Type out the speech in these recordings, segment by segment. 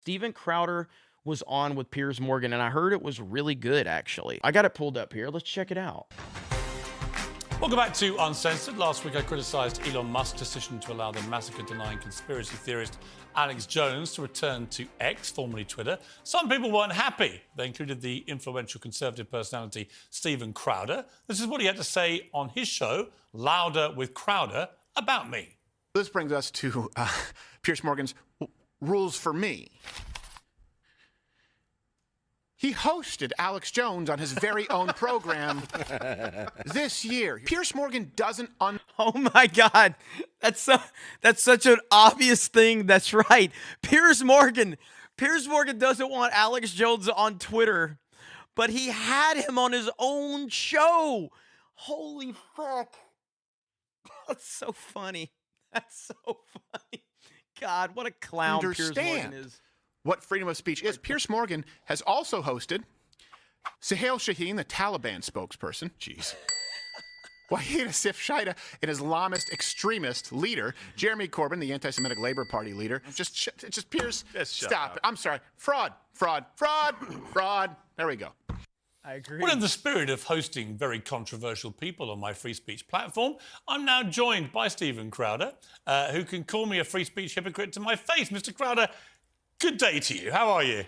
Steven Crowder was on with Piers Morgan, and I heard it was really good, actually. I got it pulled up here. Let's check it out. Welcome back to Uncensored. Last week I criticised Elon Musk's decision to allow the massacre-denying conspiracy theorist Alex Jones to return to X, formerly Twitter. Some people weren't happy. They included the influential conservative personality Steven Crowder. This is what he had to say on his show, Louder with Crowder, about me. This brings us to Piers Morgan's rules for me. He hosted Alex Jones on his very own program this year. Piers Morgan doesn't Oh my God, that's such an obvious thing. That's right. Piers Morgan doesn't want Alex Jones on Twitter, but he had him on his own show. Holy fuck. That's so funny. That's so funny. God, what a clown Piers Morgan is. What freedom of speech is. Piers Morgan has also hosted Suhail Shaheen, the Taliban spokesperson. Jeez. Wahid Asif Shaita, an Islamist extremist leader. Jeremy Corbyn, the anti-Semitic Labour Party leader. Just Piers, stop it. I'm sorry. Fraud. There we go. I agree. Well, in the spirit of hosting very controversial people on my free speech platform, I'm now joined by Steven Crowder, who can call me a free speech hypocrite to my face. Mr. Crowder, good day to you. How are you?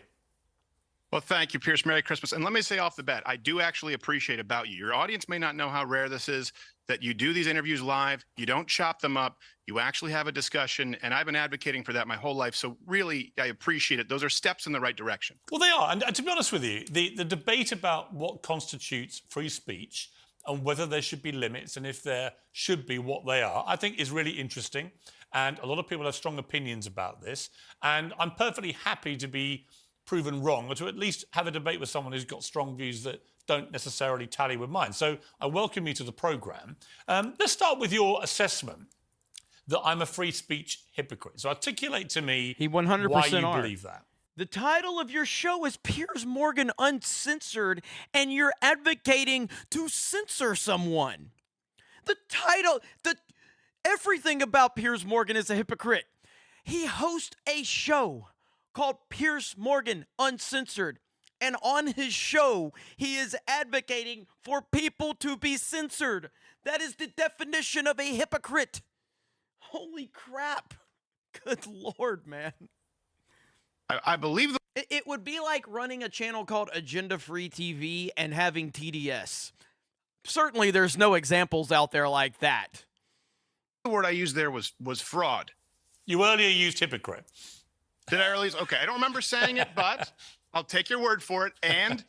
Well, thank you, Piers. Merry Christmas. And let me say off the bat, I do actually appreciate about you. Your audience may not know how rare this is, that you do these interviews live, you don't chop them up, you actually have a discussion, and I've been advocating for that my whole life. So really, I appreciate it. Those are steps in the right direction. Well, they are. And to be honest with you, the debate about what constitutes free speech and whether there should be limits and if there should be, what they are, I think is really interesting. And a lot of people have strong opinions about this. And I'm perfectly happy to be proven wrong, or to at least have a debate with someone who's got strong views that don't necessarily tally with mine. So I welcome you to the programme. Let's start with your assessment that I'm a free speech hypocrite. So articulate to me He 100% why you are. believe that. The title of your show is Piers Morgan Uncensored, and you're advocating to censor someone. The title, everything about Piers Morgan is a hypocrite. He hosts a show called Piers Morgan Uncensored, and on his show, he is advocating for people to be censored. That is the definition of a hypocrite. Holy crap. Good Lord, man. I believe It would be like running a channel called Agenda Free TV and having TDS. Certainly, there's no examples out there like that. the word I used there was fraud. You earlier used hypocrite. Did I earlier? Okay, I don't remember saying it, but I'll take your word for it. And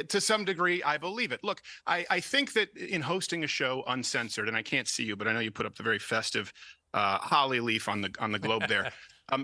to some degree, I believe it. Look, I think that in hosting a show uncensored, and I can't see you, but I know you put up the very festive holly leaf on the globe there.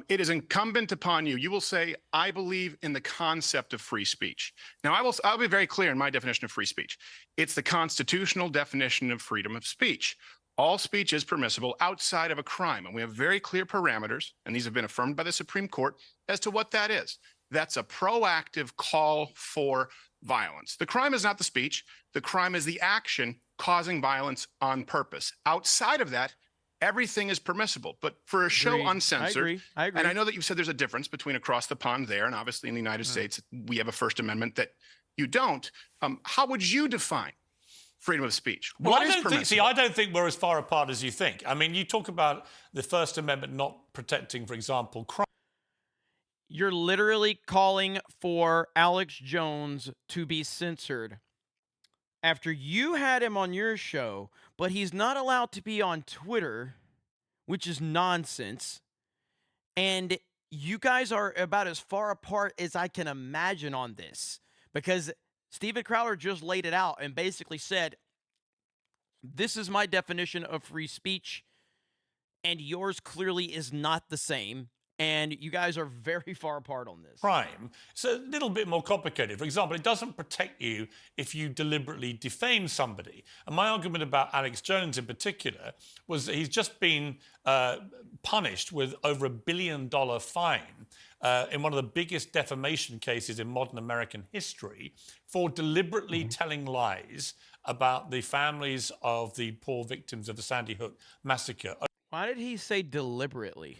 It is incumbent upon you. You will say, I believe in the concept of free speech. Now, I'll be very clear in my definition of free speech. It's the constitutional definition of freedom of speech. All speech is permissible outside of a crime. And we have very clear parameters, and these have been affirmed by the Supreme Court, as to what that is. That's a proactive call for violence. The crime is not the speech. The crime is the action causing violence on purpose. Outside of that, everything is permissible. But for a show uncensored, I agree. and I know that you said there's a difference between across the pond there, and obviously in the United States, we have a First Amendment that you don't. How would you define freedom of speech? Well, What is permissible? I don't think we're as far apart as you think. I mean, you talk about the First Amendment not protecting, for example, crime. You're literally calling for Alex Jones to be censored after you had him on your show, but he's not allowed to be on Twitter, which is nonsense. And you guys are about as far apart as I can imagine on this, because Steven Crowder just laid it out and basically said, this is my definition of free speech, and yours clearly is not the same. And you guys are very far apart on this. Crime. It's a little bit more complicated. For example, it doesn't protect you if you deliberately defame somebody. And my argument about Alex Jones in particular was that he's just been punished with over $1 billion fine in one of the biggest defamation cases in modern American history for deliberately telling lies about the families of the poor victims of the Sandy Hook massacre. Why did he say deliberately?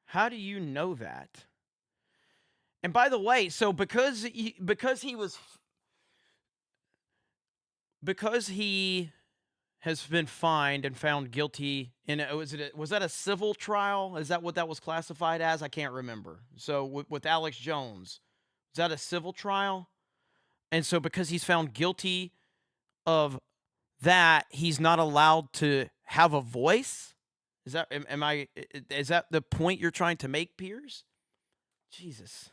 How do you know that? And by the way, so because he has been fined and found guilty in was that a civil trial? Is that what that was classified as? I can't remember. So with Alex Jones, is that a civil trial? And so because he's found guilty of that, he's not allowed to have a voice? Is that is that the point you're trying to make, Piers? Jesus.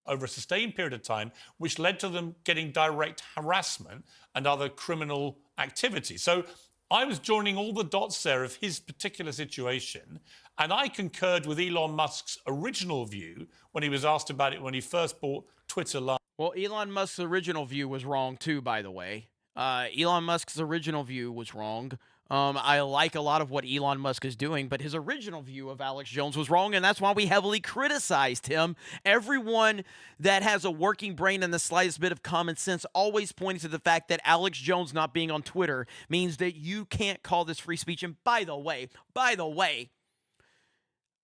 Over a sustained period of time, which led to them getting direct harassment and other criminal activity. So I was joining all the dots there of his particular situation, and I concurred with Elon Musk's original view when he was asked about it when he first bought Twitter last. Well, Elon Musk's original view was wrong too, by the way. Elon Musk's original view was wrong. I like a lot of what Elon Musk is doing, but his original view of Alex Jones was wrong, and that's why we heavily criticized him. Everyone that has a working brain and the slightest bit of common sense always points to the fact that Alex Jones not being on Twitter means that you can't call this free speech. And by the way,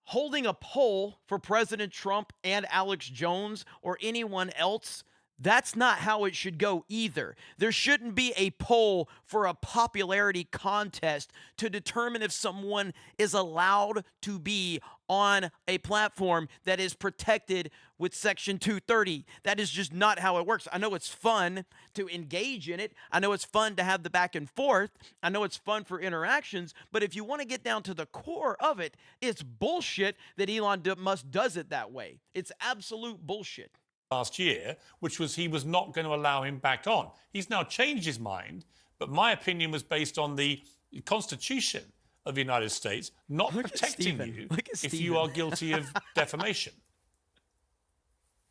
holding a poll for President Trump and Alex Jones or anyone else, that's not how it should go either. There shouldn't be a poll for a popularity contest to determine if someone is allowed to be on a platform that is protected with Section 230. That is just not how it works. I know it's fun to engage in it. I know it's fun to have the back and forth. I know it's fun for interactions. But if you want to get down to the core of it, it's bullshit that Elon Musk does it that way. It's absolute bullshit. Last year, which was he was not going to allow him back on. He's now changed his mind, but my opinion was based on the Constitution of the United States not protecting you if you are guilty of defamation.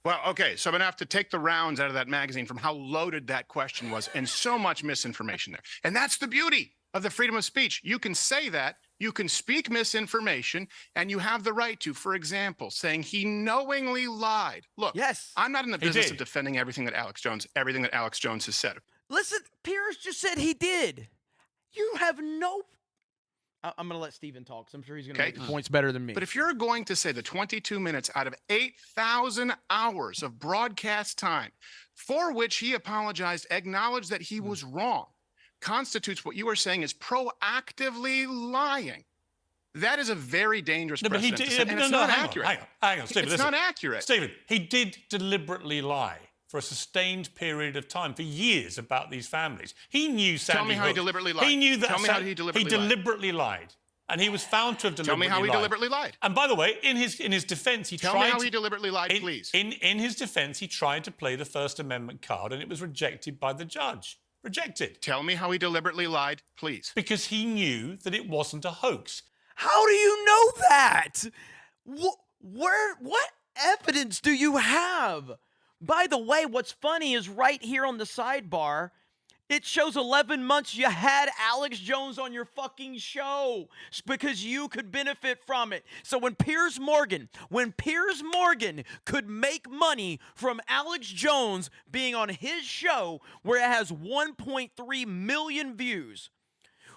Well, okay, so I'm going to have to take the rounds out of that magazine from how loaded that question was and so much misinformation there. And that's the beauty of the freedom of speech. You can say that, you can speak misinformation, and you have the right to, for example, saying he knowingly lied. Look, yes, I'm not in the business of defending everything that Alex Jones has said. Listen, Piers just said he did. You have no... I'm going to let Steven talk, because I'm sure he's going to make points better than me. But if you're going to say the 22 minutes out of 8,000 hours of broadcast time for which he apologized, acknowledged that he was wrong, constitutes what you are saying is proactively lying, that is a very dangerous precedent. But he did, did, it's not accurate. Hang on, Stephen. It's not accurate. Stephen, he did deliberately lie for a sustained period of time, for years, about these families. He knew Sandy Tell me how he deliberately lied. He knew that. Tell me how he deliberately lied. And he was found to have deliberately lied. Tell me how he deliberately lied. And by the way, in his defense, he Tell tried... me how he deliberately lied, please. In his defense, he tried to play the First Amendment card, and it was rejected by the judge. Rejected. Tell me how he deliberately lied, please. Because he knew that it wasn't a hoax. How do you know that? What evidence do you have? By the way, what's funny is right here on the sidebar, it shows 11 months you had Alex Jones on your fucking show because you could benefit from it. So when Piers Morgan could make money from Alex Jones being on his show where it has 1.3 million views,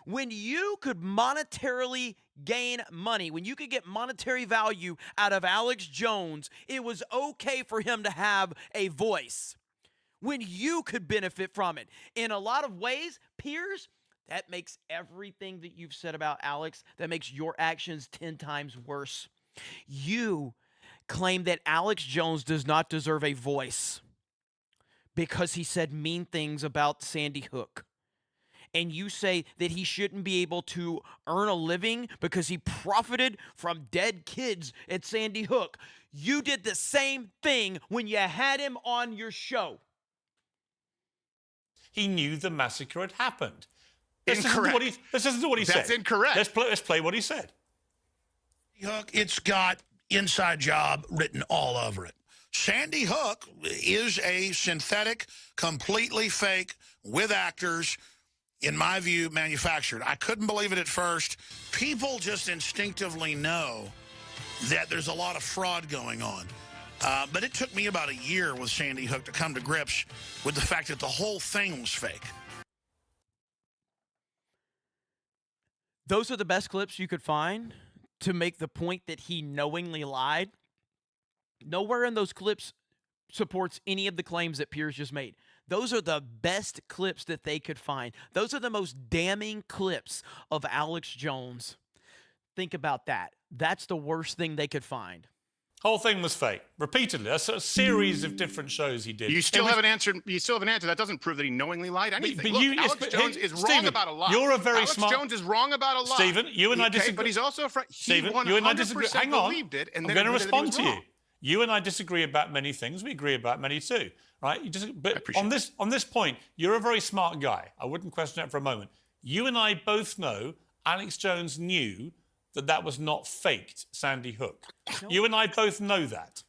when you could monetarily gain money, when you could get monetary value out of Alex Jones, it was okay for him to have a voice. When you could benefit from it. In a lot of ways, Piers, that makes everything that you've said about Alex, that makes your actions 10 times worse. You claim that Alex Jones does not deserve a voice because he said mean things about Sandy Hook. And you say that he shouldn't be able to earn a living because he profited from dead kids at Sandy Hook. You did the same thing when you had him on your show. He knew the massacre had happened. Incorrect. Let's listen to what he said. That's incorrect. Let's play what he said. Hook, it's got inside job written all over it. Sandy Hook is a synthetic, completely fake, with actors, in my view, manufactured. I couldn't believe it at first. People just instinctively know that there's a lot of fraud going on. But it took me about a year with Sandy Hook to come to grips with the fact that the whole thing was fake. Those are the best clips you could find to make the point that he knowingly lied. Nowhere in those clips supports any of the claims that Piers just made. Those are the best clips that they could find. Those are the most damning clips of Alex Jones. Think about that. That's the worst thing they could find. Whole thing was fake, repeatedly. A series of different shows he did. You still haven't answered. You still haven't answered. That doesn't prove that he knowingly lied. Anything. but Look, you- Alex but- Jones hey, is wrong Stephen, about a lot. you're a very Alex smart- Jones is wrong about a lot. Stephen, you and I Okay, disagree. but he's also he Stephen, 100% you and I disagree. Hang on. believed it, and I'm then going to admitted that he respond was to wrong. you. You and I disagree about many things. We agree about many too, right? But on this point, you're a very smart guy. I wouldn't question that for a moment. You and I both know Alex Jones knew that was not faked, Sandy Hook. You and I both know that.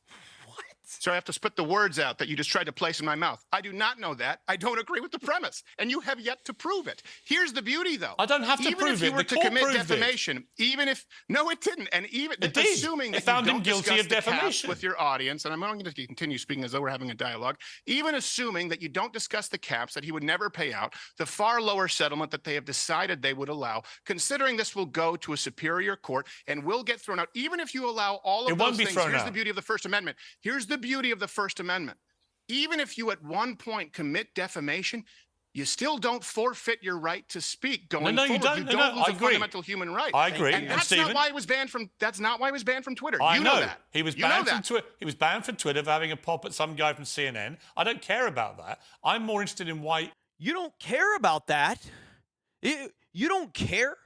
So I have to spit the words out that you just tried to place in my mouth. I do not know that. I don't agree with the premise, and you have yet to prove it. Here's the beauty, though. I don't have to even prove if you it. were The to court commit proved it. defamation, even if no, it didn't, and even It did. assuming It that found you him don't guilty discuss of the caps defamation. with your audience, and I'm going to continue speaking as though we're having a dialogue. Even assuming that you don't discuss the caps, that he would never pay out the far lower settlement that they have decided they would allow, considering this will go to a superior court and will get thrown out. Even if you allow all of It those won't be things, thrown here's out. the beauty of the First Amendment. Here's the beauty of the First Amendment. Even if you at one point commit defamation, you still don't forfeit your right to speak going No, you forward. don't. You No, don't lose I a agree. fundamental human right. I agree. And And that's Stephen- not why he was banned from. That's not why he was banned from Twitter. I You know that. He was You know banned from that. Twitter. He was banned from Twitter for having a pop at some guy from CNN. I don't care about that. I'm more interested in why. You don't care about that. You don't care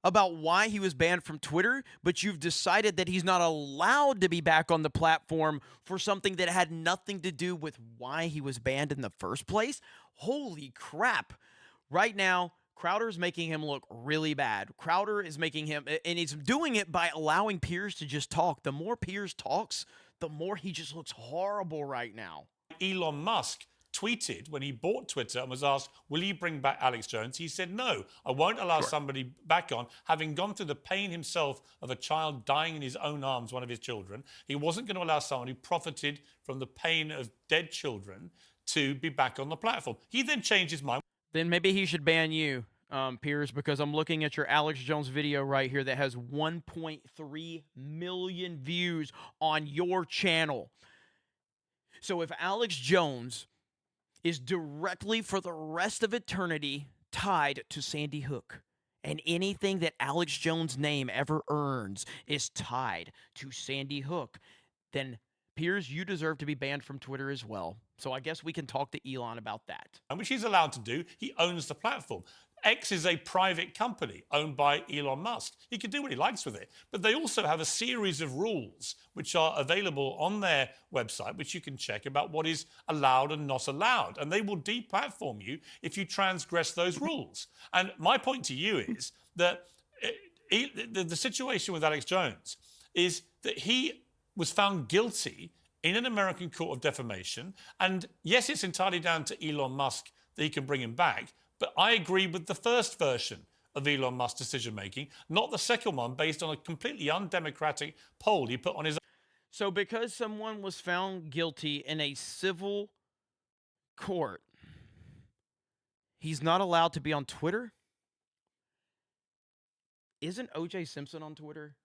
about why he was banned from Twitter, but you've decided that he's not allowed to be back on the platform for something that had nothing to do with why he was banned in the first place. Holy crap. Right now, Crowder's making him look really bad. Crowder is making him, and he's doing it by allowing Piers to just talk. The more Piers talks, the more he just looks horrible right now. Elon Musk tweeted when he bought Twitter and was asked, will you bring back Alex Jones? He said, no, I won't allow somebody back on, having gone through the pain himself of a child dying in his own arms, one of his children. He wasn't going to allow someone who profited from the pain of dead children to be back on the platform. He then changed his mind. Then maybe he should ban you, Piers, because I'm looking at your Alex Jones video right here that has 1.3 million views on your channel. So if Alex Jones is directly for the rest of eternity tied to Sandy Hook, and anything that Alex Jones' name ever earns is tied to Sandy Hook, then Piers, you deserve to be banned from Twitter as well. So I guess we can talk to Elon about that. Which he's allowed to do. He owns the platform. X is a private company owned by Elon Musk. He can do what he likes with it. But they also have a series of rules which are available on their website, which you can check about what is allowed and not allowed. And they will deplatform you if you transgress those rules. And my point to you is that the situation with Alex Jones is that he was found guilty in an American court of defamation. And yes, it's entirely down to Elon Musk that he can bring him back. But I agree with the first version of Elon Musk's decision-making, not the second one based on a completely undemocratic poll he put on his own. So because someone was found guilty in a civil court, he's not allowed to be on Twitter? Isn't O.J. Simpson on Twitter?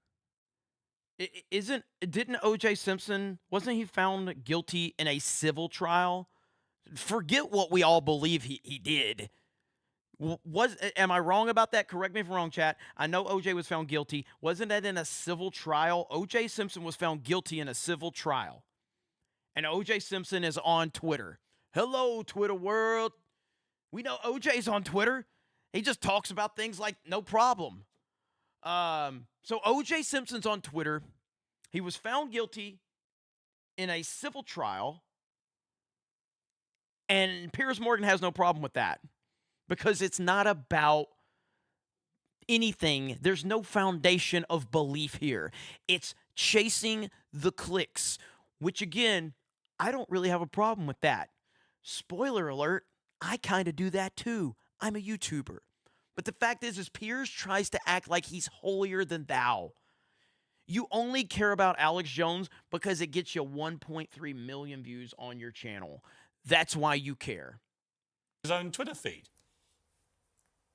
Didn't O.J. Simpson, wasn't he found guilty in a civil trial? Forget what we all believe he did. Am I wrong about that? Correct me if I'm wrong, chat. I know OJ was found guilty. Wasn't that in a civil trial? OJ Simpson was found guilty in a civil trial. And OJ Simpson is on Twitter. Hello, Twitter world. We know OJ's on Twitter. He just talks about things like no problem. So OJ Simpson's on Twitter. He was found guilty in a civil trial. And Piers Morgan has no problem with that. Because it's not about anything. There's no foundation of belief here. It's chasing the clicks, which again, I don't really have a problem with that. Spoiler alert, I kind of do that too. I'm a YouTuber. But the fact is Piers tries to act like he's holier than thou. You only care about Alex Jones because it gets you 1.3 million views on your channel. That's why you care. His own Twitter feed.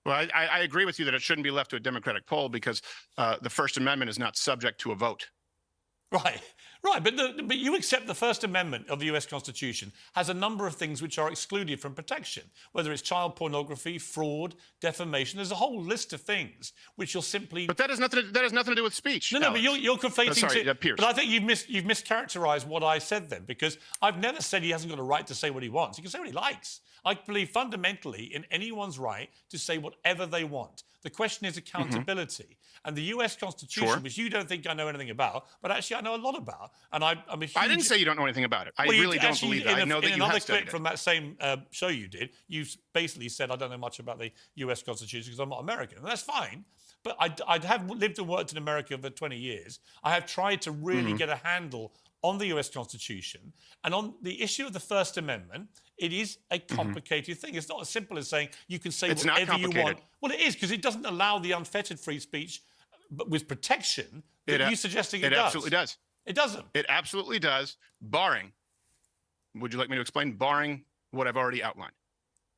Well, I agree with you that it shouldn't be left to a Democratic poll because the First Amendment is not subject to a vote. Right, right. But you accept the First Amendment of the US Constitution has a number of things which are excluded from protection, whether it's child pornography, fraud, defamation. There's a whole list of things which you'll simply. But that has nothing to do with speech. No, no, but Alex. you're conflating. Sorry, Piers. But I think you've mischaracterized what I said then, because I've never said he hasn't got a right to say what he wants. He can say what he likes. I believe fundamentally in anyone's right to say whatever they want. The question is accountability. And the US Constitution, which you don't think I know anything about, but actually I know a lot about. And I'm a huge... I didn't say you don't know anything about it. I really don't believe that. I know that you have studied clip it. from that same show you did, you basically said, I don't know much about the US Constitution because I'm not American. And that's fine. But I have lived and worked in America for 20 years. I have tried to really get a handle on the US Constitution. And on the issue of the First Amendment, it is a complicated thing. It's not as simple as saying you can say whatever you want. Well, it is, because it doesn't allow the unfettered free speech but with protection that you're suggesting it does. It absolutely does. It doesn't. It absolutely does, barring, would you like me to explain? Barring what I've already outlined.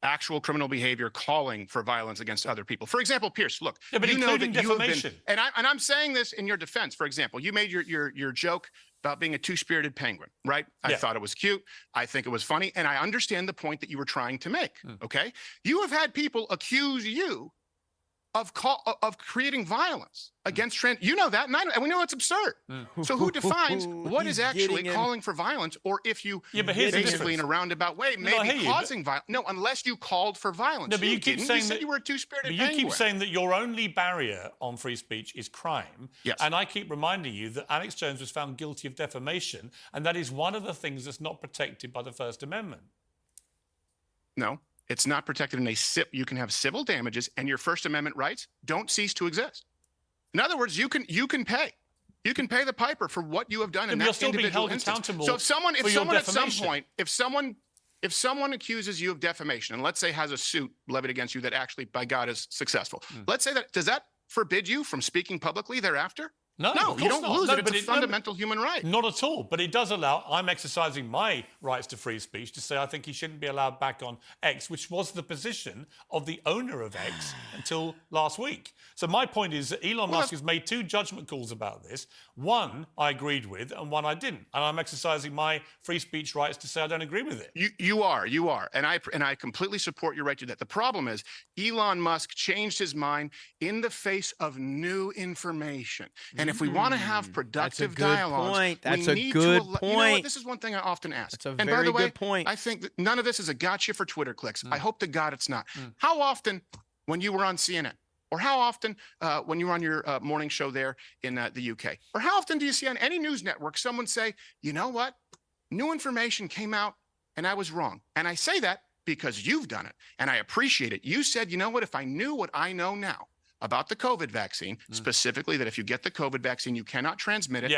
Actual criminal behavior calling for violence against other people. For example, Piers, look, but you know that defamation. you have been, and I'm saying this in your defense. For example, you made your joke about being a two-spirited penguin, right? I thought it was cute. I think it was funny, and I understand the point that you were trying to make. Okay, you have had people accuse you of creating violence against trans. You know that, and we know it's absurd. So who defines what is actually calling for violence, or if you basically in a roundabout way maybe causing violence? No, unless you called for violence. No, but you keep saying that you were a two-spirited penguin. You keep saying that your only barrier on free speech is crime. Yes. And I keep reminding you that Alex Jones was found guilty of defamation, and that is one of the things that's not protected by the First Amendment. No. It's not protected in a you can have civil damages, and your First Amendment rights don't cease to exist. In other words, you can pay. You can pay the piper for what you have done in that individual instance. So if someone at some point, if someone accuses you of defamation, and let's say has a suit levied against you that actually, by God, is successful. Let's say that, does that forbid you from speaking publicly thereafter? No, you don't lose it. It's a fundamental human right. Not at all. But it does allow, I'm exercising my rights to free speech to say I think he shouldn't be allowed back on X, which was the position of the owner of X until last week. So my point is that Elon Musk has made two judgment calls about this. One I agreed with and one I didn't. And I'm exercising my free speech rights to say I don't agree with it. You are. And I completely support your right to that. The problem is Elon Musk changed his mind in the face of new information. And if we want to have productive dialogues, that's a good point. You know what? This is one thing I often ask. That's a very good point. I think that none of this is a gotcha for Twitter clicks. I hope to God it's not. How often, when you were on CNN, or how often when you were on your morning show there in the UK, or how often do you see on any news network someone say, you know what, new information came out and I was wrong? And I say that because you've done it, and I appreciate it. You said, you know what, if I knew what I know now about the COVID vaccine, specifically that if you get the COVID vaccine, you cannot transmit it.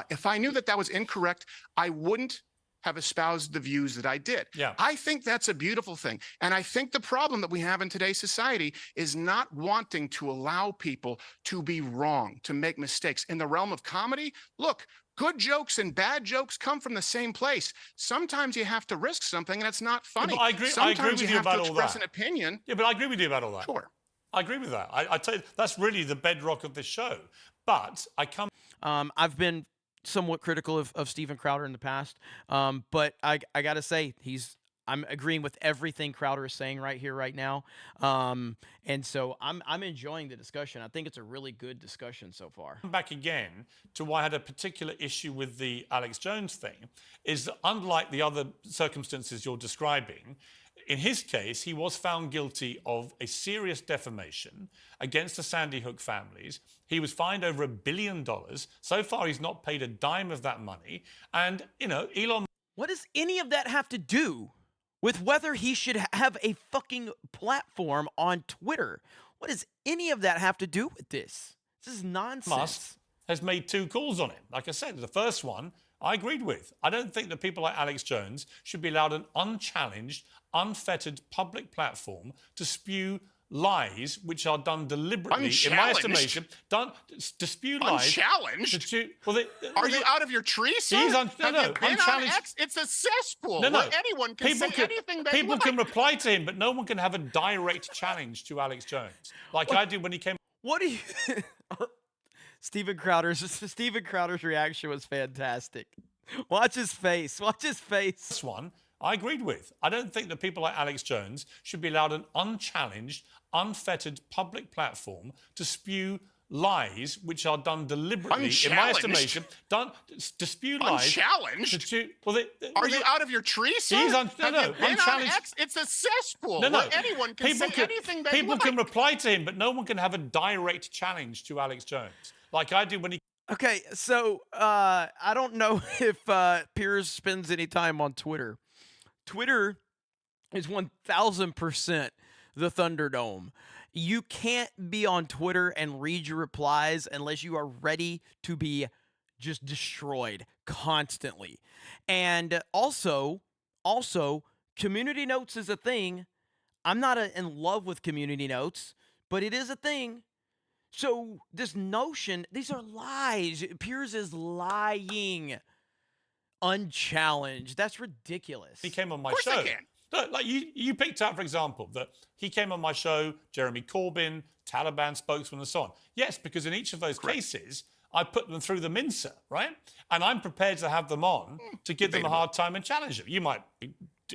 If I knew that that was incorrect, I wouldn't have espoused the views that I did. I think that's a beautiful thing. And I think the problem that we have in today's society is not wanting to allow people to be wrong, to make mistakes. In the realm of comedy, look, good jokes and bad jokes come from the same place. Sometimes you have to risk something and it's not funny. Yeah, but Sometimes I agree with you about all that. express an opinion. Yeah, but I agree with you about all that. Sure. I agree with that. I tell you, that's really the bedrock of this show. But I come... I've been somewhat critical of Steven Crowder in the past, but I got to say, I'm agreeing with everything Crowder is saying right here, right now. And so I'm enjoying the discussion. I think it's a really good discussion so far. Back again to why I had a particular issue with the Alex Jones thing, is that unlike the other circumstances you're describing, in his case, he was found guilty of a serious defamation against the Sandy Hook families. He was fined over $1 billion. So far, he's not paid a dime of that money. And, you know, Elon... What does any of that have to do with whether he should have a fucking platform on Twitter? What does any of that have to do with this? This is nonsense. Musk has made two calls on it. Like I said, the first one I agreed with. I don't think that people like Alex Jones should be allowed an unchallenged, unfettered public platform to spew lies which are done deliberately, in my estimation, to spew lies. Unchallenged? Are you out of your tree, sir? Unchallenged. It's a cesspool where anyone can say anything they People like. can reply to him, but no one can have a direct challenge to Alex Jones, like I did when he came... What do you... Steven Crowder's reaction was fantastic. Watch his face. Watch his face. This one I agreed with. I don't think that people like Alex Jones should be allowed an unchallenged, unfettered public platform to spew lies which are done deliberately, in my estimation, to spew lies. Unchallenged? Are you out of your tree, sir? He's Have you been on unchallenged. X? It's a cesspool. No. Where anyone can say anything they People like. can reply to him, but no one can have a direct challenge to Alex Jones, like I did when he. Okay, so I don't know if Piers spends any time on Twitter. Twitter is 1000% the Thunderdome. You can't be on Twitter and read your replies unless you are ready to be just destroyed constantly. And also, community notes is a thing. I'm not in love with community notes, but it is a thing. So this notion, these are lies. Piers is lying. Unchallenged. That's ridiculous. He came on my Of course show. I can. Look, like you picked out, for example, that he came on my show, Jeremy Corbyn, Taliban spokesman, and so on. Yes, because in each of those cases, I put them through the mincer, right? And I'm prepared to have them on to give them a hard time and challenge them. You might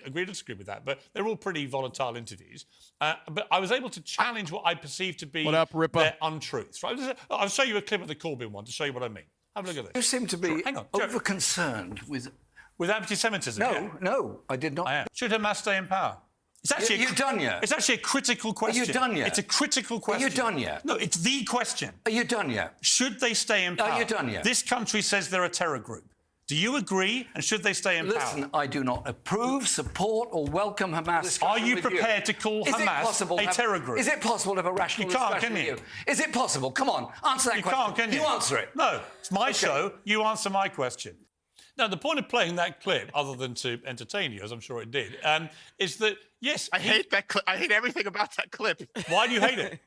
agree or disagree with that, but they're all pretty volatile interviews. But I was able to challenge what I perceived to be What up, Ripper? their untruths. Right? I'll show you a clip of the Corbyn one to show you what I mean. Have a look at You this. seem to be Hang on, over-concerned with... With anti-Semitism? No, yeah. no, I did not. I am. Should Hamas stay in power? It's actually you done yet? It's actually a critical question. you done yet? It's a critical question. you done yet? No, it's the question. Are you done yet? Should they stay in power? Are you done yet? This country says they're a terror group. Do you agree? And should they stay in Listen, power? I do not approve, support, or welcome Hamas. Are you with prepared to call Is it Hamas possible a terror group? Is it possible to have a rational You can't, discussion can with you? Is it possible? Come on, answer that You question. can't, can you? You answer it. No, it's my show. You answer my question. Now, the point of playing that clip, other than to entertain you, as I'm sure it did, is that, yes... I hate that clip. I hate everything about that clip. Why do you hate it?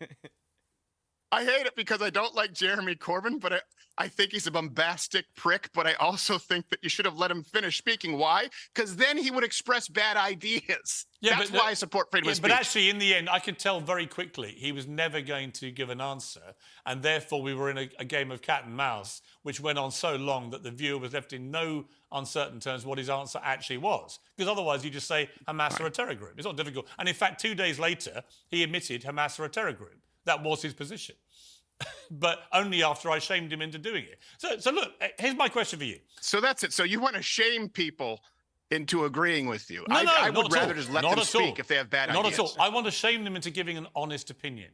I hate it because I don't like Jeremy Corbyn, but I think he's a bombastic prick, but I also think that you should have let him finish speaking. Why? Because then he would express bad ideas. Yeah, That's but why I support freedom of speech. But actually, in the end, I could tell very quickly he was never going to give an answer, and therefore we were in a game of cat and mouse, which went on so long that the viewer was left in no uncertain terms what his answer actually was. Because otherwise, you just say Hamas are a terror group. It's not difficult. And in fact, 2 days later, he admitted Hamas are a terror group. That was his position. But only after I shamed him into doing it. So look, here's my question for you. So that's it. So you want to shame people into agreeing with you. No, I would not at rather all. just let Not them at speak all. if they have bad Not ideas. at all. I want to shame them into giving an honest opinion.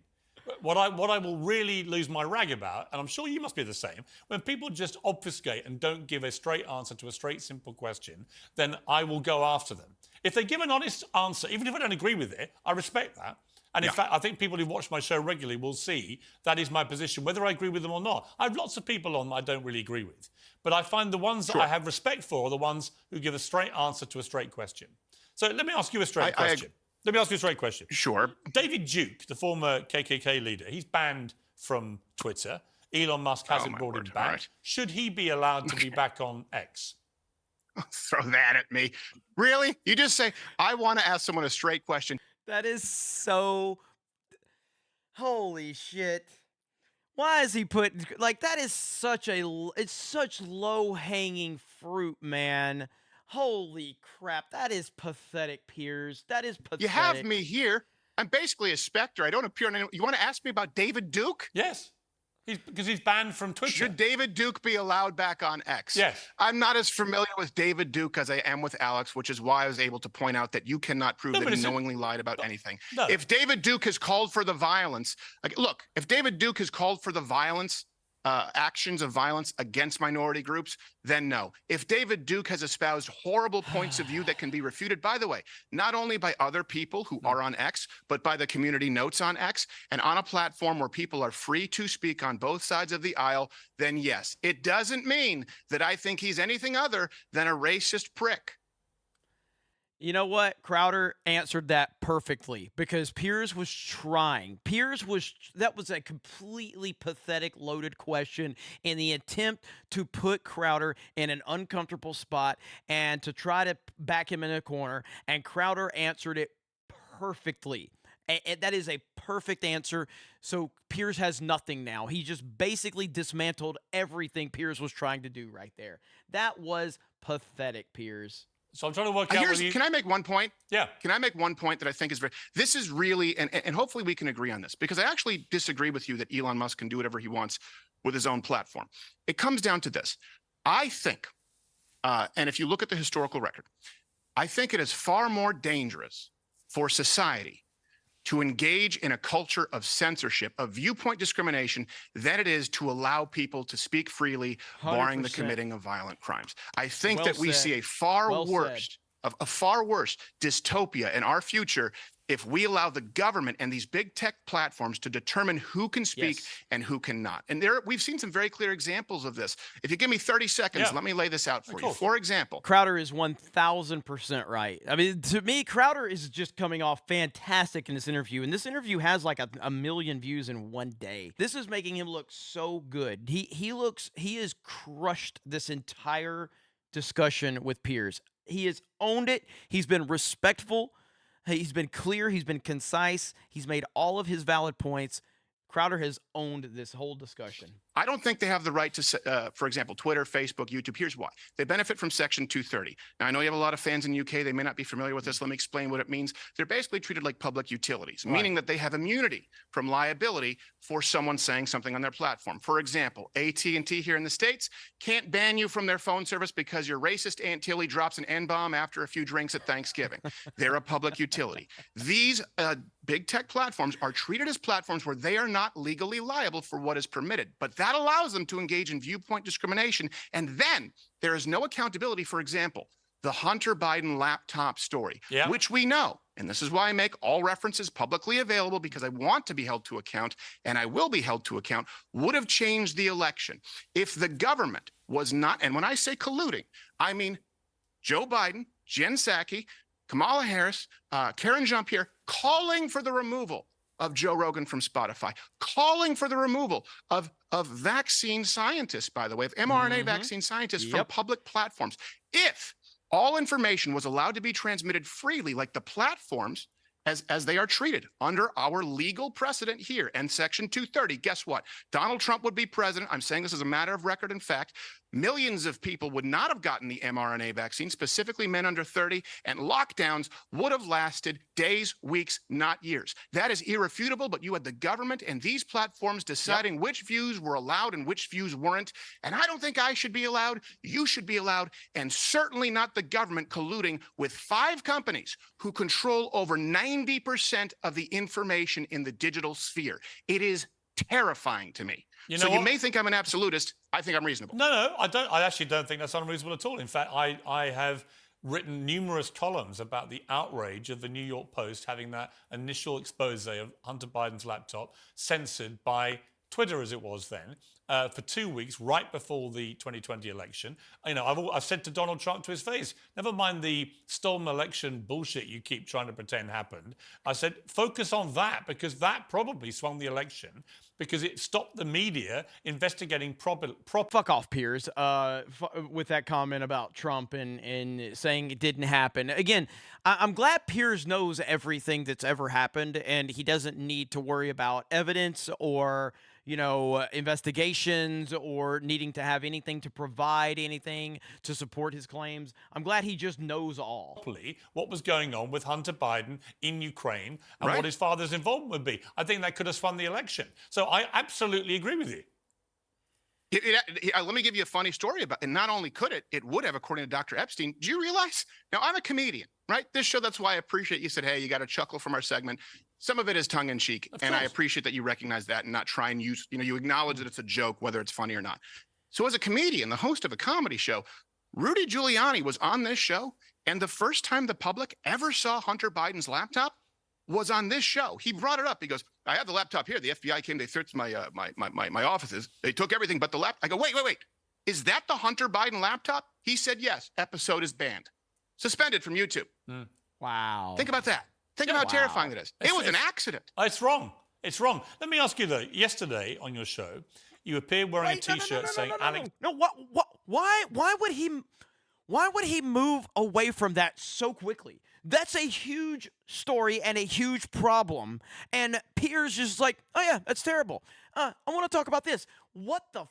What I will really lose my rag about, and I'm sure you must be the same, when people just obfuscate and don't give a straight answer to a straight, simple question, then I will go after them. If they give an honest answer, even if I don't agree with it, I respect that. And in fact, I think people who watch my show regularly will see that is my position, whether I agree with them or not. I have lots of people on that I don't really agree with. But I find the ones that I have respect for are the ones who give a straight answer to a straight question. So let me ask you a straight question. Let me ask you a straight question. Sure. David Duke, the former KKK leader, he's banned from Twitter. Elon Musk hasn't brought him back. Right. Should he be allowed to be back on X? Throw that at me. Really? You just say, I want to ask someone a straight question. That is so... Holy shit. Why is he putting... Like, that is such a... It's such low-hanging fruit, man. Holy crap. That is pathetic, Piers. That is pathetic. You have me here. I'm basically a specter. I don't appear on any... You want to ask me about David Duke? Yes. Because he's banned from Twitter. Should David Duke be allowed back on X? Yes. I'm not as familiar with David Duke as I am with Alex, which is why I was able to point out that you cannot prove that he knowingly lied about anything. No. If David Duke has called for the violence, look, if David Duke has called for the violence, actions of violence against minority groups, then no. If David Duke has espoused horrible points of view that can be refuted, by the way, not only by other people who are on X, but by the community notes on X, and on a platform where people are free to speak on both sides of the aisle, then yes. It doesn't mean that I think he's anything other than a racist prick. You know what? Crowder answered that perfectly because Piers was trying. That was a completely pathetic, loaded question in the attempt to put Crowder in an uncomfortable spot and to try to back him in a corner. And Crowder answered it perfectly. That is a perfect answer. So Piers has nothing now. He just basically dismantled everything Piers was trying to do right there. That was pathetic, Piers. So I'm trying to work out whether you... Can I make one point? Yeah. Can I make one point that I think is very, this is really, and hopefully we can agree on this, because I actually disagree with you that Elon Musk can do whatever he wants with his own platform. It comes down to this. I think, and if you look at the historical record, I think it is far more dangerous for society to engage in a culture of censorship, of viewpoint discrimination, than it is to allow people to speak freely, barring the 100%. committing of violent crimes. I think Well that we said. see a far Well worse, a far worse dystopia in our future if we allow the government and these big tech platforms to determine who can speak Yes. and who cannot. And we've seen some very clear examples of this. If you give me 30 seconds, Yeah. let me lay this out for you. course. For example, Crowder is 1,000% right. I mean, to me, Crowder is just coming off fantastic in this interview. And this interview has like a million views in one day. This is making him look so good. He has crushed this entire discussion with Piers. He has owned it. He's been respectful. He's been clear. He's been concise. He's made all of his valid points. Crowder has owned this whole discussion. I don't think they have the right to, for example, Twitter, Facebook, YouTube. Here's why. They benefit from Section 230. Now, I know you have a lot of fans in UK. They may not be familiar with this. Let me explain what it means. They're basically treated like public utilities, meaning that they have immunity from liability for someone saying something on their platform. For example, AT&T here in the States can't ban you from their phone service because your racist Aunt Tilly drops an N-bomb after a few drinks at Thanksgiving. They're a public utility. These big tech platforms are treated as platforms where they are not legally liable for what is permitted, but that allows them to engage in viewpoint discrimination. And then there is no accountability. For example, the Hunter Biden laptop story, which we know, and this is why I make all references publicly available, because I want to be held to account, and I will be held to account, would have changed the election if the government was not, and when I say colluding, I mean Joe Biden, Jen Psaki, Kamala Harris, Karen Jean-Pierre, calling for the removal of Joe Rogan from Spotify, calling for the removal of vaccine scientists, by the way, of mRNA vaccine scientists from public platforms. If all information was allowed to be transmitted freely, like the platforms, as they are treated under our legal precedent here and Section 230, guess what? Donald Trump would be president. I'm saying this as a matter of record and fact. Millions of people would not have gotten the mRNA vaccine, specifically men under 30, and lockdowns would have lasted days, weeks, not years. That is irrefutable, but you had the government and these platforms deciding which views were allowed and which views weren't. And I don't think I should be allowed, you should be allowed, and certainly not the government colluding with 5 companies who control over 90% of the information in the digital sphere. It is terrifying to me. You know you may think I'm an absolutist. I think I'm reasonable. No, I don't. I actually don't think that's unreasonable at all. In fact, I have written numerous columns about the outrage of the New York Post having that initial expose of Hunter Biden's laptop censored by Twitter, as it was then, for 2 weeks right before the 2020 election. You know, I've said to Donald Trump to his face, never mind the stolen election bullshit you keep trying to pretend happened. I said, focus on that, because that probably swung the election, because it stopped the media investigating Fuck off, Piers, with that comment about Trump and saying it didn't happen. Again, I'm glad Piers knows everything that's ever happened, and he doesn't need to worry about evidence or, you know, investigations or needing to have anything to provide anything to support his claims. I'm glad he just knows all. What was going on with Hunter Biden in Ukraine and what his father's involvement would be. I think that could have spun the election. So I absolutely agree with you. Let me give you a funny story about it. And not only could it, it would have, according to Dr. Epstein. Do you realize? Now, I'm a comedian, right? This show, that's why I appreciate you said, hey, you got to chuckle from our segment. Some of it is tongue in cheek. And I appreciate that you recognize that and not try and use, you acknowledge that it's a joke, whether it's funny or not. So as a comedian, the host of a comedy show, Rudy Giuliani was on this show. And the first time the public ever saw Hunter Biden's laptop was on this show. He brought it up. He goes, I have the laptop here. The FBI came, they searched my offices. They took everything but the laptop. I go, wait. Is that the Hunter Biden laptop? He said, yes. Episode is banned. Suspended from YouTube. Wow. Think about that. Think about how terrifying it is. It was an accident. It's wrong. It's wrong. Let me ask you, though. Yesterday on your show, you appeared wearing a T-shirt saying Alex... No, why would he... Why would he move away from that so quickly? That's a huge story and a huge problem. And Piers just like, oh yeah, that's terrible. I want to talk about this. What the?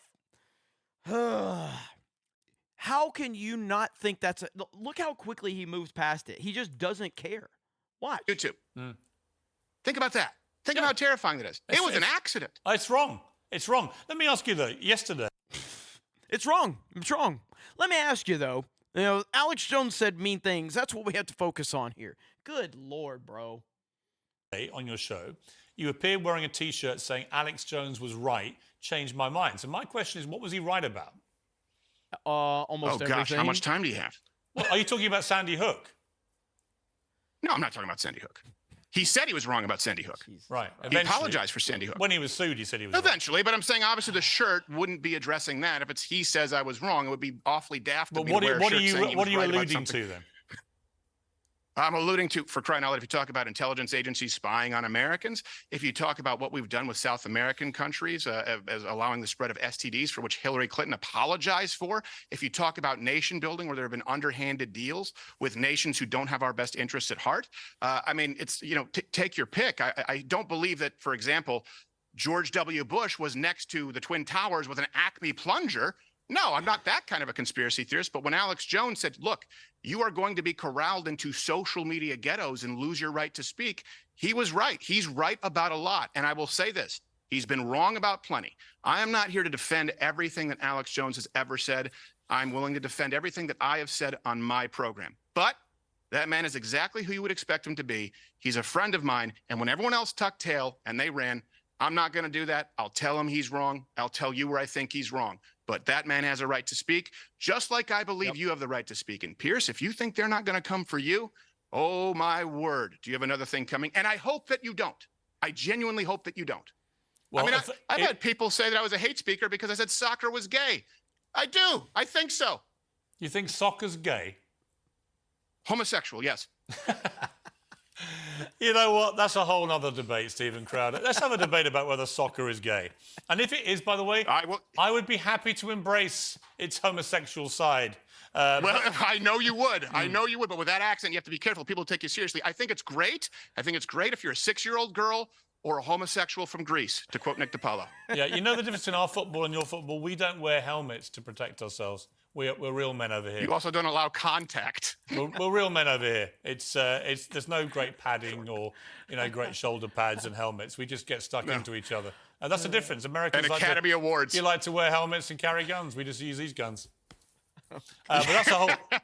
How can you not think that's a look how quickly he moves past it? He just doesn't care. Watch. YouTube. Think about that. Think of how terrifying it is. It was an accident. It's wrong. It's wrong. Let me ask you though. Yesterday, It's wrong. It's wrong. Let me ask you though. You know, Alex Jones said mean things. That's what we have to focus on here. Good Lord, bro. on your show, you appeared wearing a T-shirt saying Alex Jones was right. Changed my mind. So my question is, what was he right about? Almost everything. Gosh, how much time do you have? Well, are you talking about Sandy Hook? No, I'm not talking about Sandy Hook. He said he was wrong about Sandy Hook. Right. He apologized for Sandy Hook. When he was sued, he said he was wrong. Eventually, but I'm saying obviously the shirt wouldn't be addressing that. If it's he says I was wrong, it would be awfully daft to But be what to wear a shirt saying he was are you right about alluding something. to then? I'm alluding to, for crying out loud, if you talk about intelligence agencies spying on Americans, if you talk about what we've done with South American countries, as allowing the spread of STDs, for which Hillary Clinton apologized for, if you talk about nation building, where there have been underhanded deals with nations who don't have our best interests at heart, I mean, it's, take your pick. I don't believe that, for example, George W. Bush was next to the Twin Towers with an Acme plunger. No, I'm not that kind of a conspiracy theorist. But when Alex Jones said, look, you are going to be corralled into social media ghettos and lose your right to speak, he was right. He's right about a lot. And I will say this, he's been wrong about plenty. I am not here to defend everything that Alex Jones has ever said. I'm willing to defend everything that I have said on my program. But that man is exactly who you would expect him to be. He's a friend of mine. And when everyone else tucked tail and they ran, I'm not going to do that. I'll tell him he's wrong. I'll tell you where I think he's wrong. But that man has a right to speak, just like I believe you have the right to speak. And Pierce, if you think they're not going to come for you, oh my word, do you have another thing coming? And I hope that you don't. I genuinely hope that you don't. Well, I mean, I've had people say that I was a hate speaker because I said soccer was gay. I do. I think so. You think soccer's gay? Homosexual, yes. You know what? That's a whole other debate, Stephen Crowder. Let's have a debate about whether soccer is gay. And if it is, by the way, I would be happy to embrace its homosexual side. Well, I know you would. I know you would. But with that accent, you have to be careful. People take you seriously. I think it's great. I think it's great if you're a 6-year-old girl or a homosexual from Greece, to quote Nick DiPaolo. Yeah, you know the difference in our football and your football? We don't wear helmets to protect ourselves. We're real men over here. You also don't allow contact. We're real men over here. There's no great padding or great shoulder pads and helmets. We just get stuck into each other, and that's the difference. Americans And Academy Awards. You like to wear helmets and carry guns. We just use these guns. But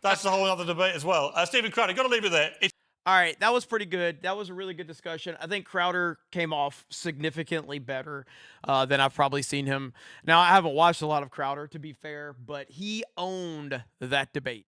that's a whole other debate as well. Stephen Crowder, got to leave it there. All right, that was pretty good. That was a really good discussion. I think Crowder came off significantly better than I've probably seen him. Now, I haven't watched a lot of Crowder, to be fair, but he owned that debate.